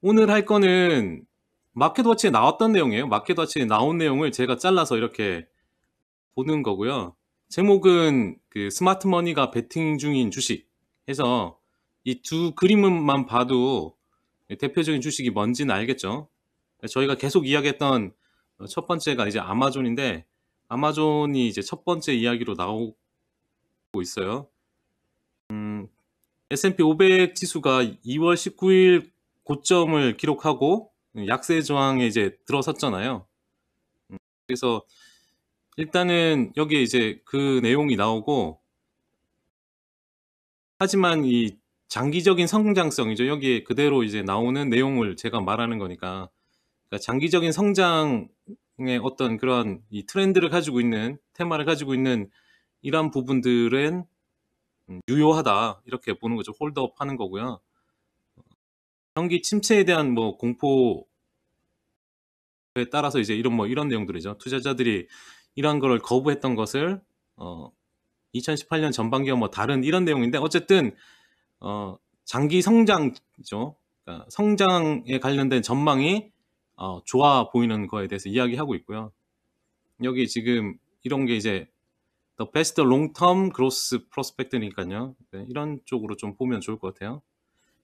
오늘 할 거는 마켓워치에 나왔던 내용이에요. 마켓워치에 나온 내용을 제가 잘라서 이렇게 보는 거고요. 제목은 그 스마트 머니가 베팅 중인 주식 해서 이 두 그림만 봐도 대표적인 주식이 뭔지는 알겠죠. 저희가 계속 이야기했던 첫 번째가 이제 아마존인데, 아마존이 이제 첫 번째 이야기로 나오고 있어요. S&P 500 지수가 2월 19일 고점을 기록하고 약세 저항에 이제 들어섰잖아요. 그래서 일단은 여기에 이제 그 내용이 나오고, 하지만 이 장기적인 성장성이죠. 여기에 그대로 이제 나오는 내용을 제가 말하는 거니까, 그러니까 장기적인 성장의 어떤 그런 이 트렌드를 가지고 있는, 테마를 가지고 있는 이러한 부분들은 유효하다, 이렇게 보는 거죠. 홀드업 하는 거고요. 경기 침체에 대한 뭐 공포에 따라서 이제 이런 내용들이죠. 투자자들이 이런 거를 거부했던 것을 2018년 전반기와 뭐 다른 이런 내용인데, 어쨌든 장기 성장이죠. 그러니까 성장에 관련된 전망이 좋아 보이는 거에 대해서 이야기하고 있고요. 여기 지금 이런 게 이제 The Best Long-Term Growth Prospect니까요. 네, 이런 쪽으로 좀 보면 좋을 것 같아요.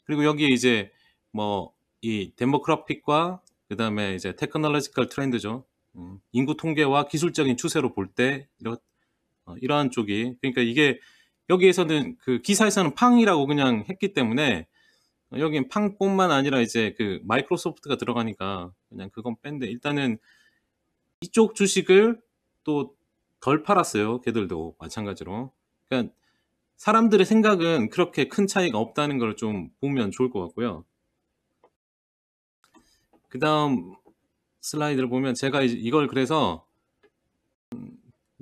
그리고 여기에 이제 뭐 이 데모그래픽과 그 다음에 이제 테크놀로지컬 트렌드죠. 인구 통계와 기술적인 추세로 볼 때 이러한 쪽이, 그러니까 이게 여기에서는 그 기사에서는 팡이라고 그냥 했기 때문에 여긴 팡뿐만 아니라 이제 그 마이크로소프트가 들어가니까 그냥 그건 뺀데, 일단은 이쪽 주식을 또 덜 팔았어요. 걔들도 마찬가지로. 그러니까 사람들의 생각은 그렇게 큰 차이가 없다는 걸 좀 보면 좋을 것 같고요. 그 다음 슬라이드를 보면 제가 이걸 그래서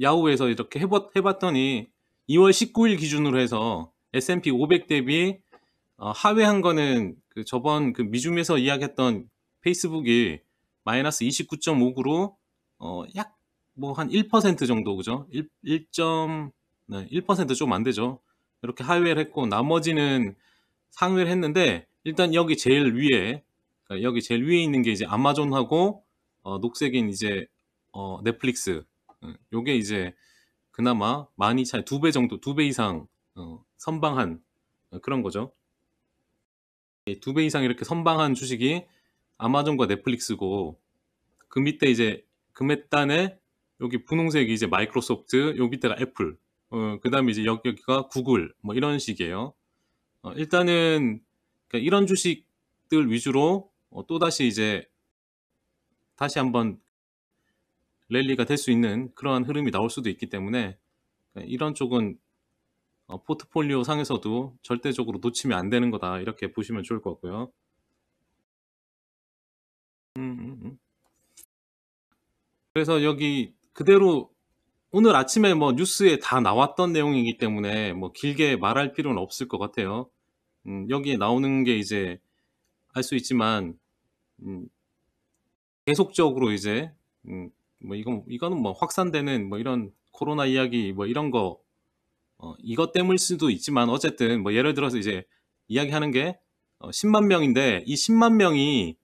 야후에서 이렇게 해봤더니 2월 19일 기준으로 해서 S&P 500 대비 하회한 거는 그 저번 그 미줌에서 이야기했던 페이스북이 마이너스 29.5구로 약 뭐 한 1% 정도, 그죠? 1% 좀 안 되죠. 이렇게 하회를 했고, 나머지는 상회를 했는데, 일단 여기 제일 위에, 그러니까 여기 제일 위에 있는 게 이제 아마존하고 녹색인 이제 넷플릭스. 요게 이제 그나마 많이 차이, 2배 정도, 2배 이상 선방한 그런 거죠. 2배 이상 이렇게 선방한 주식이 아마존과 넷플릭스고, 그 밑에 이제 금액단에 여기 분홍색이 이제 마이크로소프트, 요 밑에가 애플, 그 다음에 이제 여기가 구글, 뭐 이런 식이에요. 일단은 그러니까 이런 주식들 위주로 또다시 이제 다시 한번 랠리가 될 수 있는 그러한 흐름이 나올 수도 있기 때문에, 그러니까 이런 쪽은 포트폴리오 상에서도 절대적으로 놓치면 안 되는 거다, 이렇게 보시면 좋을 것 같고요. 그래서 여기 그대로 오늘 아침에 뭐 뉴스에 다 나왔던 내용이기 때문에 뭐 길게 말할 필요는 없을 것 같아요. 여기에 나오는 게 이제 알 수 있지만, 음, 계속적으로 이제 뭐 이거는 뭐 확산되는 뭐 이런 코로나 이야기 뭐 이런 거 이것 때문일 수도 있지만, 어쨌든 뭐 예를 들어서 이제 이야기하는 게 10만 명인데, 이 10만 명이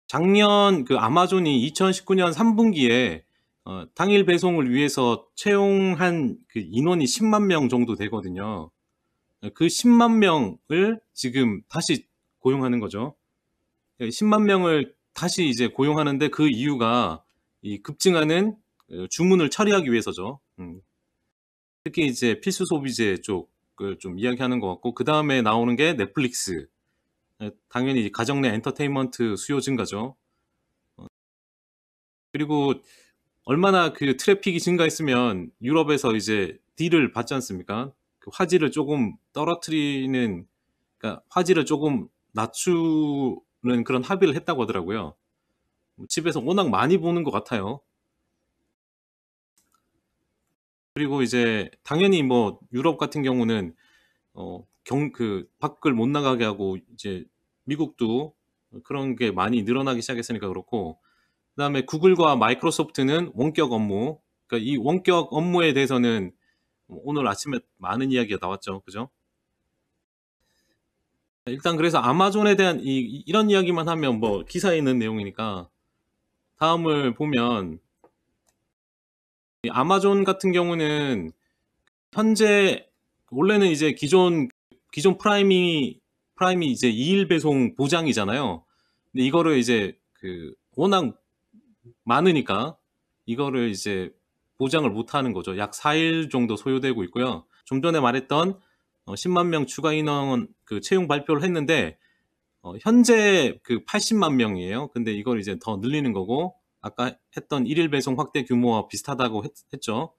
작년 그 아마존이 2019년 3분기에 당일 배송을 위해서 채용한 그 인원이 10만 명 정도 되거든요. 그 10만 명을 지금 다시 고용하는 거죠. 10만 명을 다시 이제 고용하는데 그 이유가 이 급증하는 주문을 처리하기 위해서죠. 특히 이제 필수 소비재 쪽을 좀 이야기하는 것 같고, 그 다음에 나오는 게 넷플릭스. 당연히 가정 내 엔터테인먼트 수요 증가죠. 그리고 얼마나 그 트래픽이 증가했으면 유럽에서 이제 딜을 받지 않습니까? 그 화질을 조금 떨어뜨리는, 그러니까 화질을 조금 낮추는 그런 합의를 했다고 하더라고요. 집에서 워낙 많이 보는 것 같아요. 그리고 이제 당연히 뭐 유럽 같은 경우는 그 밖을 못 나가게 하고, 이제 미국도 그런 게 많이 늘어나기 시작했으니까 그렇고, 그다음에 구글과 마이크로소프트는 원격 업무, 그러니까 이 원격 업무에 대해서는 오늘 아침에 많은 이야기가 나왔죠, 그죠? 일단 그래서 아마존에 대한 이런 이야기만 하면 뭐 기사에 있는 내용이니까 다음을 보면 이 아마존 같은 경우는 현재 원래는 이제 기존 프라임이 이제 2일 배송 보장이잖아요. 근데 이거를 이제 워낙 많으니까 이거를 이제 보장을 못 하는 거죠. 약 4일 정도 소요되고 있고요. 좀 전에 말했던 10만 명 추가 인원 채용 발표를 했는데 현재 80만 명이에요. 근데 이걸 이제 더 늘리는 거고 아까 했던 1일 배송 확대 규모와 비슷하다고 했죠.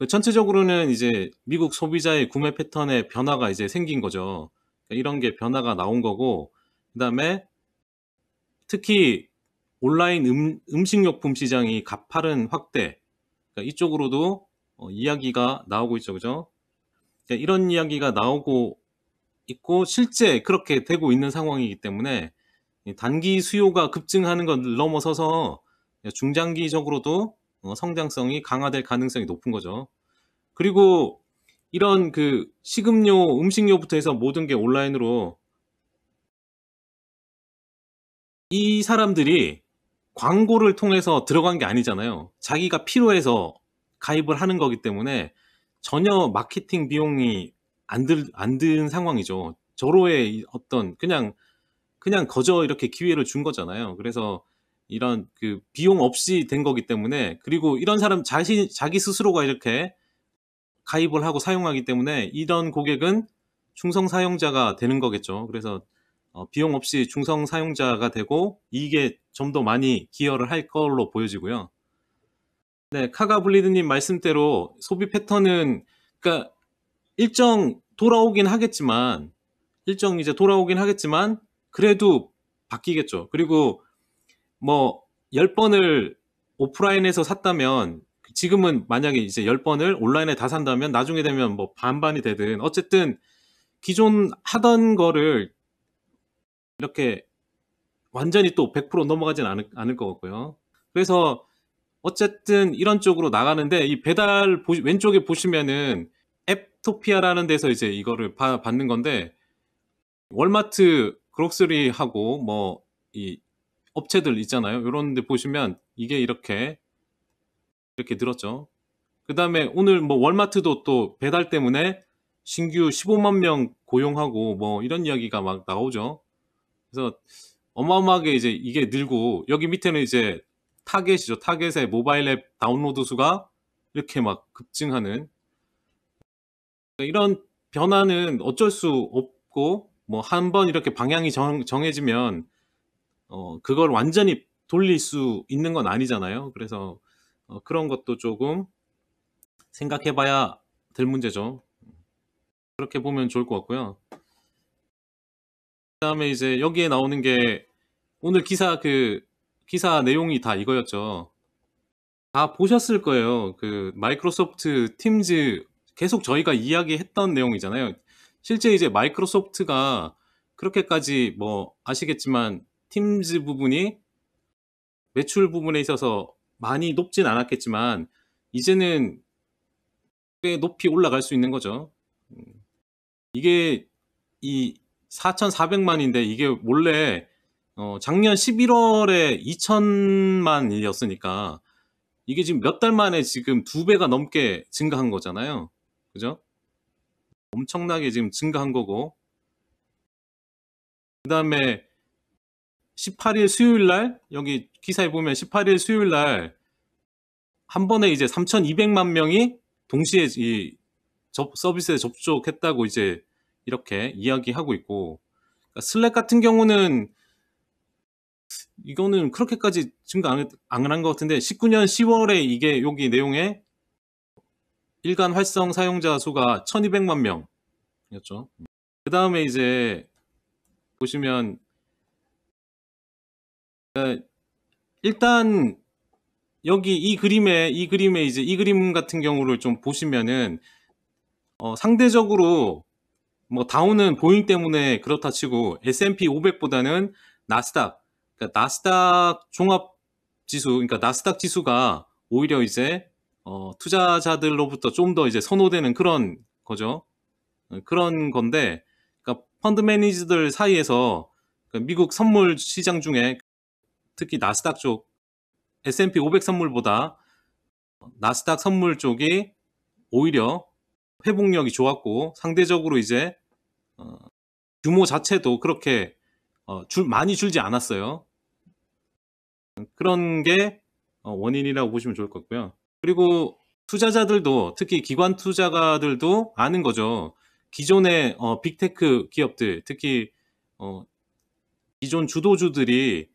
전체적으로는 이제 미국 소비자의 구매 패턴에 변화가 이제 생긴 거죠. 그러니까 이런 게 변화가 나온 거고, 그 다음에 특히 온라인 음식료품 시장이 가파른 확대, 그러니까 이쪽으로도 이야기가 나오고 있죠, 그죠? 그러니까 이런 이야기가 나오고 있고, 실제 그렇게 되고 있는 상황이기 때문에 단기 수요가 급증하는 걸 넘어서서 중장기적으로도 성장성이 강화될 가능성이 높은 거죠. 그리고 이런 식음료, 음식료부터 해서 모든 게 온라인으로 이 사람들이 광고를 통해서 들어간 게 아니잖아요. 자기가 필요해서 가입을 하는 거기 때문에 전혀 마케팅 비용이 안 든 상황이죠. 저로의 어떤 그냥 거저 이렇게 기회를 준 거잖아요. 그래서 이런 비용 없이 된 거기 때문에, 그리고 이런 사람 자기 스스로가 이렇게 가입을 하고 사용하기 때문에 이런 고객은 충성 사용자가 되는 거겠죠. 그래서 비용 없이 충성 사용자가 되고 이게 좀 더 많이 기여를 할 걸로 보여지고요. 네, 카가블리드님 말씀대로 소비 패턴은 그러니까 일정 이제 돌아오긴 하겠지만 그래도 바뀌겠죠. 그리고 뭐 10번을 오프라인에서 샀다면 지금은 만약에 이제 10번을 온라인에 다 산다면 나중에 되면 뭐 반반이 되든 어쨌든 기존 하던 거를 이렇게 완전히 또 100% 넘어가진 않을 것 같고요. 그래서 어쨌든 이런 쪽으로 나가는데 이 배달 왼쪽에 보시면은 앱토피아라는 데서 이제 이거를 받는 건데 월마트 그록스리하고 뭐 이 업체들 있잖아요. 이런 데 보시면 이게 이렇게 늘었죠. 그 다음에 오늘 뭐 월마트도 또 배달 때문에 신규 15만 명 고용하고 뭐 이런 이야기가 막 나오죠. 그래서 어마어마하게 이제 이게 늘고 여기 밑에는 이제 타겟이죠. 타겟의 모바일 앱 다운로드 수가 이렇게 막 급증하는 이런 변화는 어쩔 수 없고 뭐 한번 이렇게 방향이 정해지면 그걸 완전히 돌릴 수 있는 건 아니잖아요. 그래서 그런 것도 조금 생각해 봐야 될 문제죠. 그렇게 보면 좋을 것 같고요. 그다음에 이제 여기에 나오는 게 오늘 기사 내용이 다 이거였죠. 다 보셨을 거예요. 마이크로소프트 팀즈 계속 저희가 이야기했던 내용이잖아요. 실제 이제 마이크로소프트가 그렇게까지 뭐 아시겠지만 팀즈 부분이 매출 부분에 있어서 많이 높진 않았겠지만 이제는 꽤 높이 올라갈 수 있는 거죠. 이게 이 4,400만인데 이게 원래 작년 11월에 2,000만이었으니까 이게 지금 몇 달 만에 지금 2배가 넘게 증가한 거잖아요. 그죠? 엄청나게 지금 증가한 거고. 그 다음에 18일 수요일 날, 여기 기사에 보면 18일 수요일 날 한 번에 이제 3,200만 명이 동시에 이 서비스에 접촉했다고 이제 이렇게 이야기하고 있고, 그러니까 슬랙 같은 경우는 이거는 그렇게까지 증가 안 한 것 같은데 19년 10월에 이게 여기 내용에 일간 활성 사용자 수가 1,200만 명이었죠. 그 다음에 이제 보시면 일단 여기 이 그림에 이제 이 그림 같은 경우를 좀 보시면은 상대적으로 뭐 다우는 보잉 때문에 그렇다 치고 S&P 500보다는 나스닥, 그러니까 나스닥 종합 지수, 그러니까 나스닥 지수가 오히려 이제 투자자들로부터 좀 더 이제 선호되는 그런 거죠. 그런 건데, 그러니까 펀드 매니저들 사이에서 그 미국 선물 시장 중에 특히 나스닥 쪽 S&P 500 선물보다 나스닥 선물 쪽이 오히려 회복력이 좋았고 상대적으로 이제 규모 자체도 그렇게 많이 줄지 않았어요. 그런 게 원인이라고 보시면 좋을 것 같고요. 그리고 투자자들도 특히 기관 투자가들도 아는 거죠. 기존의 빅테크 기업들 특히 기존 주도주들이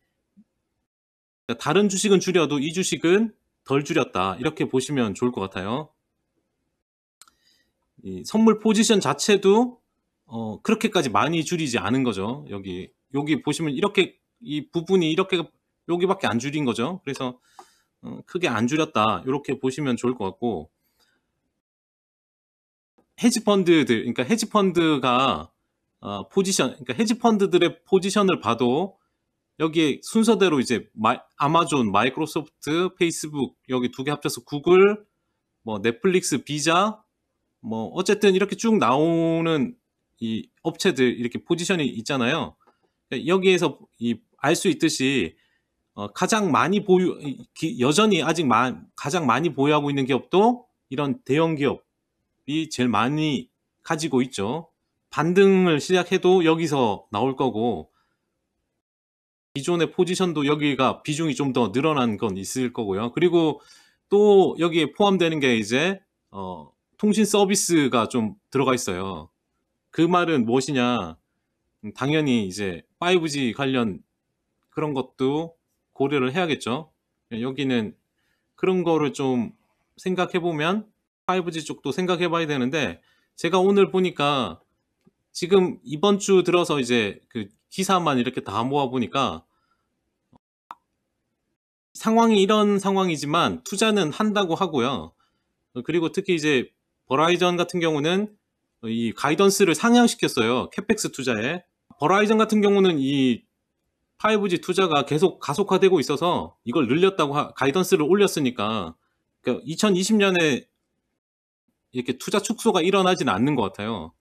다른 주식은 줄여도 이 주식은 덜 줄였다 이렇게 보시면 좋을 것 같아요. 이 선물 포지션 자체도 그렇게까지 많이 줄이지 않은 거죠. 여기 보시면 이렇게 이 부분이 이렇게 여기밖에 안 줄인 거죠. 그래서 크게 안 줄였다 이렇게 보시면 좋을 것 같고, 헤지펀드들 그러니까 헤지펀드가 그러니까 헤지펀드들의 포지션을 봐도 여기에 순서대로 이제 아마존, 마이크로소프트, 페이스북 여기 두 개 합쳐서 구글, 뭐 넷플릭스, 비자 뭐 어쨌든 이렇게 쭉 나오는 이 업체들 이렇게 포지션이 있잖아요. 여기에서 알 수 있듯이 가장 많이 여전히 아직 가장 많이 보유하고 있는 기업도 이런 대형 기업이 제일 많이 가지고 있죠. 반등을 시작해도 여기서 나올 거고, 기존의 포지션도 여기가 비중이 좀 더 늘어난 건 있을 거고요. 그리고 또 여기에 포함되는 게 이제 통신 서비스가 좀 들어가 있어요. 그 말은 무엇이냐? 당연히 이제 5G 관련 그런 것도 고려를 해야겠죠. 여기는 그런 거를 좀 생각해 보면 5G 쪽도 생각해 봐야 되는데, 제가 오늘 보니까 지금 이번 주 들어서 이제 그 기사만 이렇게 다 모아 보니까 상황이 이런 상황이지만 투자는 한다고 하고요. 그리고 특히 이제 버라이전 같은 경우는 이 가이던스를 상향시켰어요. 캐펙스 투자에. 버라이전 같은 경우는 이 5G 투자가 계속 가속화되고 있어서 이걸 늘렸다고 가이던스를 올렸으니까, 그러니까 2020년에 이렇게 투자 축소가 일어나지는 않는 것 같아요.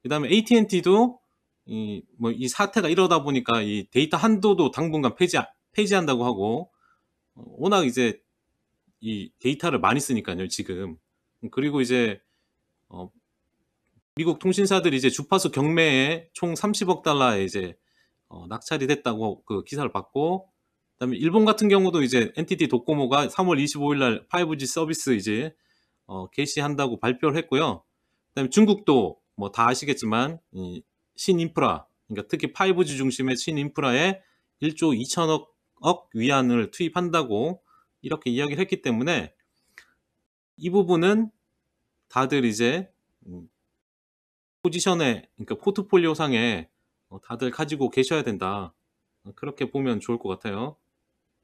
그 다음에 AT&T도 이 사태가 이러다 보니까 이 데이터 한도도 당분간 폐지한다고 하고, 워낙 이제 이 데이터를 많이 쓰니까요, 지금. 그리고 이제 미국 통신사들이 이제 주파수 경매에 총 30억 달러에 이제 낙찰이 됐다고 그 기사를 봤고, 그다음에 일본 같은 경우도 이제 NTT 도코모가 3월 25일 날 5G 서비스 이제 개시한다고 발표를 했고요. 그다음에 중국도 뭐 다 아시겠지만 이 신인프라, 그러니까 특히 5G 중심의 신인프라에 1조 2천억 위안을 투입한다고 이렇게 이야기를 했기 때문에 이 부분은 다들 이제 포지션에, 그러니까 포트폴리오 상에 다들 가지고 계셔야 된다. 그렇게 보면 좋을 것 같아요.